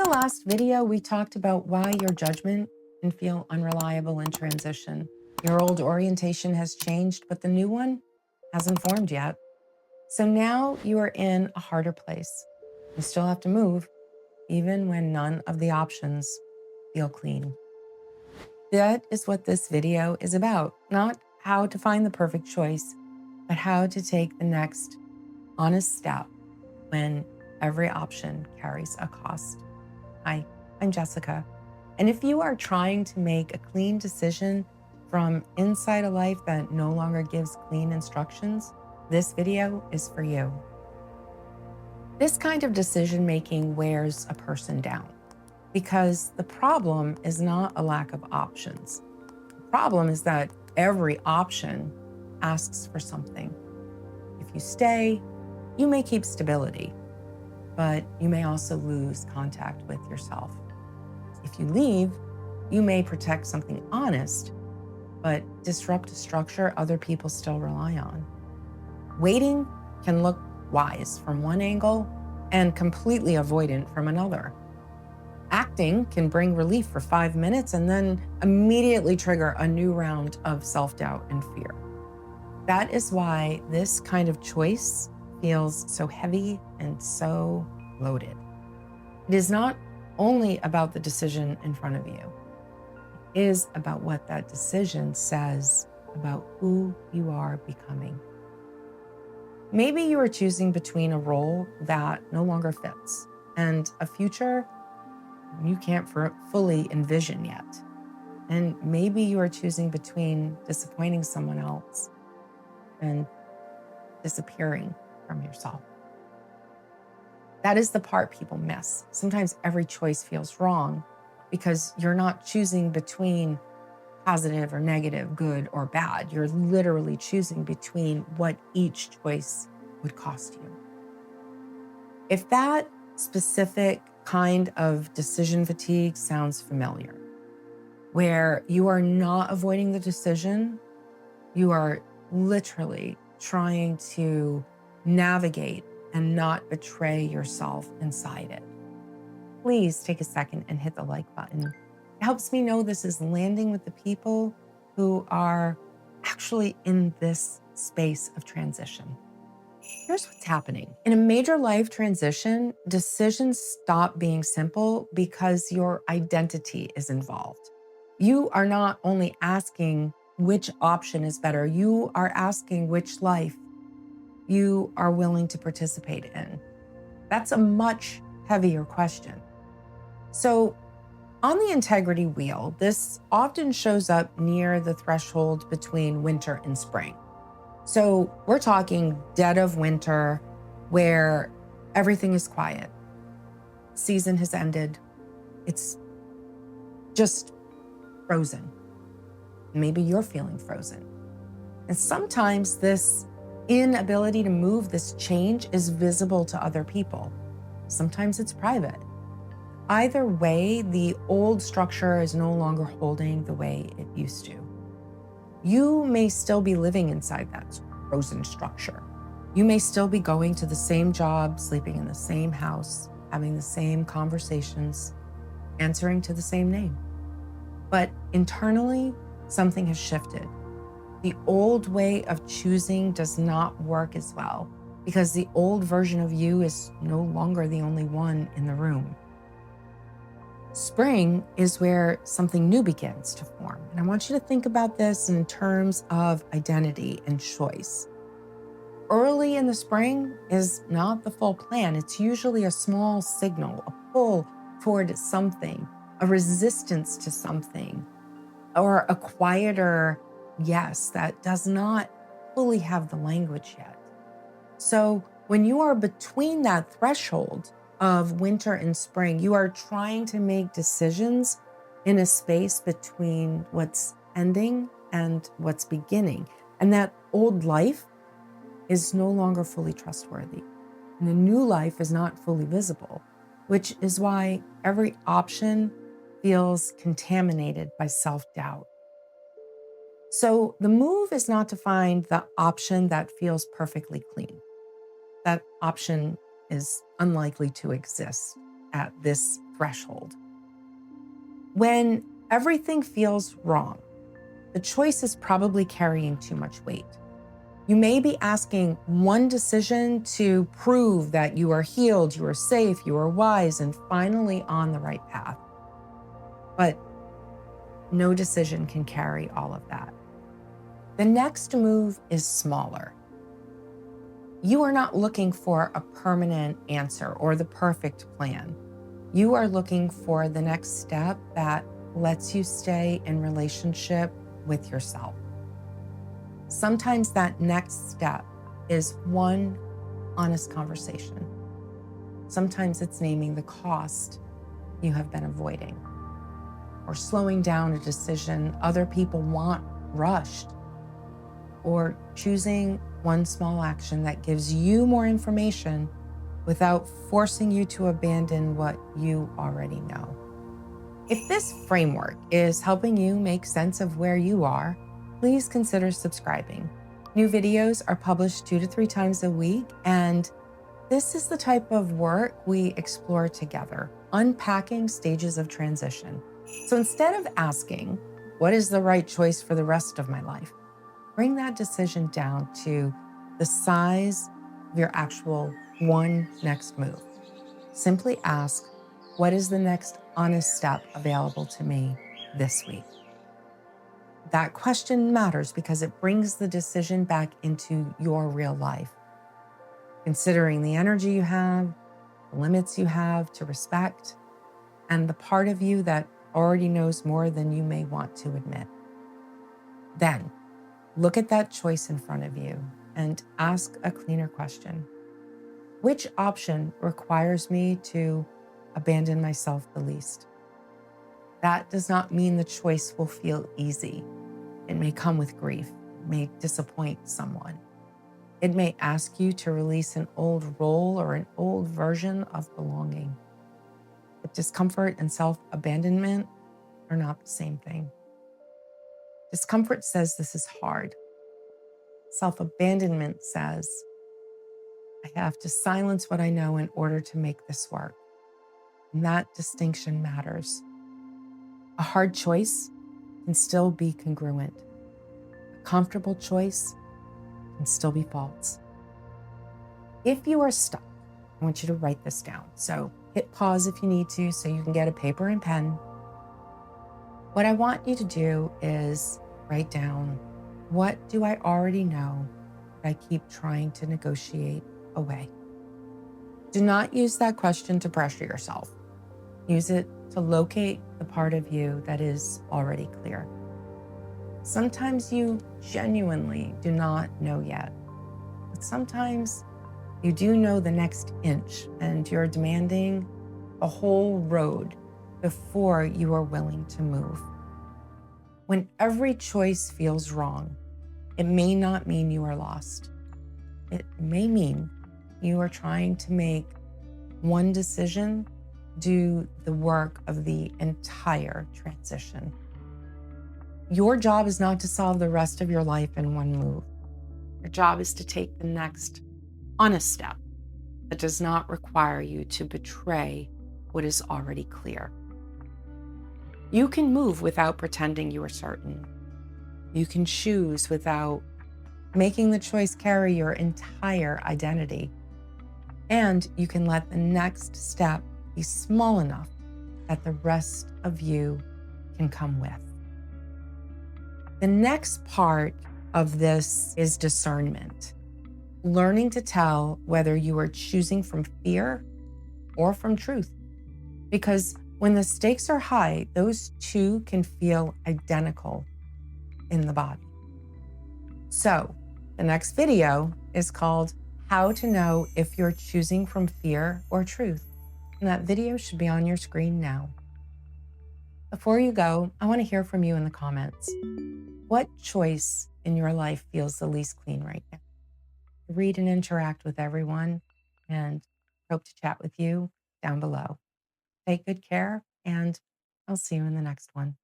last video, we talked about why your judgment can feel unreliable in transition. Your old orientation has changed, but the new one hasn't formed yet. So now you are in a harder place. You still have to move, even when none of the options feel clean. That is what this video is about. Not how to find the perfect choice, but how to take the next honest step when every option carries a cost. Hi, I'm Jessica. And if you are trying to make a clean decision from inside a life that no longer gives clean instructions, this video is for you. This kind of decision making wears a person down because the problem is not a lack of options. The problem is that every option asks for something. If you stay, you may keep stability, but you may also lose contact with yourself. If you leave, you may protect something honest, but disrupt a structure other people still rely on. Waiting can look wise from one angle and completely avoidant from another. Acting can bring relief for 5 minutes and then immediately trigger a new round of self-doubt and fear. That is why this kind of choice feels so heavy and so loaded. It is not only about the decision in front of you. It is about what that decision says about who you are becoming. Maybe you are choosing between a role that no longer fits and a future you can't fully envision yet. And maybe you are choosing between disappointing someone else and disappearing from yourself. That is the part people miss. Sometimes every choice feels wrong because you're not choosing between positive or negative, good or bad. You're literally choosing between what each choice would cost you. If that specific kind of decision fatigue sounds familiar, where you are not avoiding the decision, you are literally trying to navigate and not betray yourself inside it, please take a second and hit the like button. It helps me know this is landing with the people who are actually in this space of transition. Here's what's happening. In a major life transition, decisions stop being simple because your identity is involved. You are not only asking which option is better, you are asking which life you are willing to participate in. That's a much heavier question. So on the integrity wheel, this often shows up near the threshold between winter and spring. So we're talking dead of winter where everything is quiet. Season has ended. It's just frozen. Maybe you're feeling frozen. And sometimes this inability to move, this change, is visible to other people. Sometimes it's private. Either way, the old structure is no longer holding the way it used to. You may still be living inside that frozen structure. You may still be going to the same job, sleeping in the same house, having the same conversations, answering to the same name. But internally, something has shifted. The old way of choosing does not work as well because the old version of you is no longer the only one in the room. Spring is where something new begins to form. And I want you to think about this in terms of identity and choice. Early in the spring is not the full plan. It's usually a small signal, a pull toward something, a resistance to something, or a quieter yes that does not fully have the language yet. So when you are between that threshold of winter and spring, you are trying to make decisions in a space between what's ending and what's beginning. And that old life is no longer fully trustworthy. And the new life is not fully visible, which is why every option feels contaminated by self-doubt. So the move is not to find the option that feels perfectly clean. That option is unlikely to exist at this threshold. When everything feels wrong, the choice is probably carrying too much weight. You may be asking one decision to prove that you are healed, you are safe, you are wise, and finally on the right path. But no decision can carry all of that. The next move is smaller. You are not looking for a permanent answer or the perfect plan. You are looking for the next step that lets you stay in relationship with yourself. Sometimes that next step is one honest conversation. Sometimes it's naming the cost you have been avoiding, or slowing down a decision other people want rushed, or choosing one small action that gives you more information without forcing you to abandon what you already know. If this framework is helping you make sense of where you are, please consider subscribing. New videos are published 2 to 3 times a week, and this is the type of work we explore together, unpacking stages of transition. So instead of asking, what is the right choice for the rest of my life? Bring that decision down to the size of your actual one next move. Simply ask, what is the next honest step available to me this week? That question matters because it brings the decision back into your real life. Considering the energy you have, the limits you have to respect, and the part of you that already knows more than you may want to admit. Then, look at that choice in front of you and ask a cleaner question. Which option requires me to abandon myself the least? That does not mean the choice will feel easy. It may come with grief, it may disappoint someone. It may ask you to release an old role or an old version of belonging. But discomfort and self-abandonment are not the same thing. Discomfort says this is hard. Self-abandonment says, I have to silence what I know in order to make this work. And that distinction matters. A hard choice can still be congruent. A comfortable choice can still be false. If you are stuck, I want you to write this down. So hit pause if you need to so you can get a paper and pen. What I want you to do is write down, what do I already know that I keep trying to negotiate away? Do not use that question to pressure yourself. Use it to locate the part of you that is already clear. Sometimes you genuinely do not know yet, but sometimes you do know the next inch and you're demanding a whole road before you are willing to move. When every choice feels wrong, it may not mean you are lost. It may mean you are trying to make one decision do the work of the entire transition. Your job is not to solve the rest of your life in one move. Your job is to take the next honest step that does not require you to betray what is already clear. You can move without pretending you are certain. You can choose without making the choice carry your entire identity. And you can let the next step be small enough that the rest of you can come with. The next part of this is discernment. Learning to tell whether you are choosing from fear or from truth. Because when the stakes are high, those two can feel identical in the body. So the next video is called How to Know If You're Choosing from Fear or Truth. And that video should be on your screen now. Before you go, I want to hear from you in the comments. What choice in your life feels the least clean right now? Read and interact with everyone and hope to chat with you down below. Take good care, and I'll see you in the next one.